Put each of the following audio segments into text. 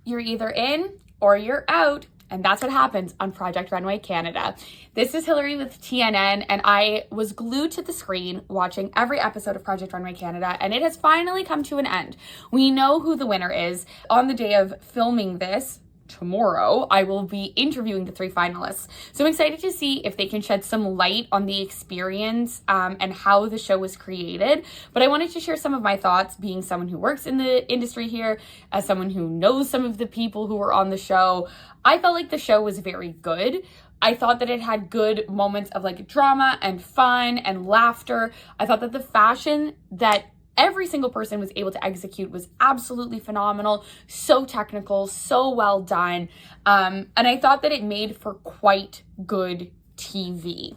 you're either in or you're out. And that's what happens on Project Runway Canada. This is Hillary with TNN, and I was glued to the screen watching every episode of Project Runway Canada, and it has finally come to an end. We know who the winner is. On the day of filming this, tomorrow, I will be interviewing the 3 finalists. So I'm excited to see if they can shed some light on the experience and how the show was created. But I wanted to share some of my thoughts, being someone who works in the industry here, as someone who knows some of the people who were on the show. I felt like the show was very good. I thought that it had good moments of like drama and fun and laughter. I thought that the fashion that every single person was able to execute was absolutely phenomenal, so technical, so well done. And I thought that it made for quite good TV.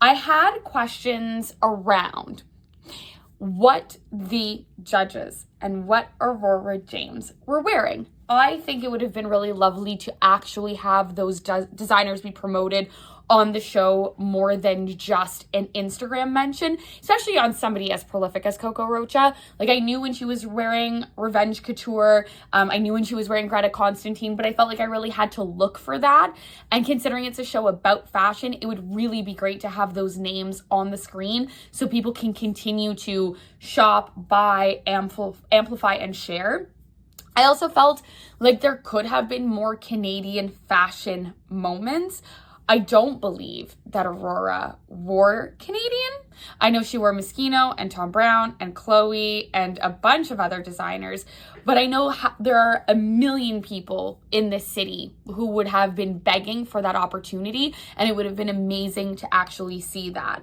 I had questions around what the judges and what Aurora James were wearing. I think it would have been really lovely to actually have those designers be promoted on the show more than just an Instagram mention, especially on somebody as prolific as Coco Rocha. Like, I knew when she was wearing Revenge Couture, I knew when she was wearing Greta Constantine, but I felt like I really had to look for that. And considering it's a show about fashion, it would really be great to have those names on the screen so people can continue to shop, buy, amplify, and share. I also felt like there could have been more Canadian fashion moments. I don't believe that Aurora wore Canadian. I know she wore Moschino and Tom Brown and Chloe and a bunch of other designers, but I know there are a million people in this city who would have been begging for that opportunity, and it would have been amazing to actually see that.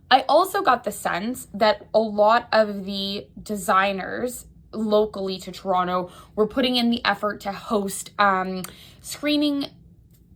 I also got the sense that a lot of the designers locally to Toronto were putting in the effort to host screening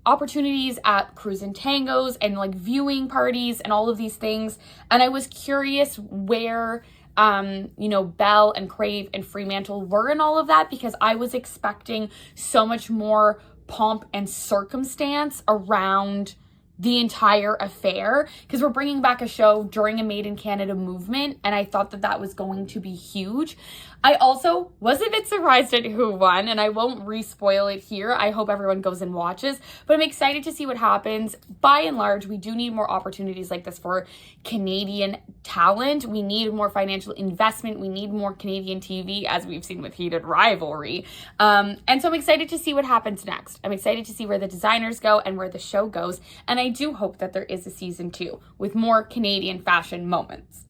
opportunities at Cruise and Tangos and like viewing parties and all of these things. And I was curious where, Belle and Crave and Fremantle were in all of that, because I was expecting so much more pomp and circumstance around the entire affair, because we're bringing back a show during a Made in Canada movement, and I thought that that was going to be huge. I also was a bit surprised at who won, and I won't re-spoil it here. I hope everyone goes and watches, but I'm excited to see what happens. By and large, we do need more opportunities like this for Canadian talent. We need more financial investment. We need more Canadian TV, as we've seen with Heated Rivalry. And so I'm excited to see what happens next. I'm excited to see where the designers go and where the show goes, and I do hope that there is a season 2 with more Canadian fashion moments.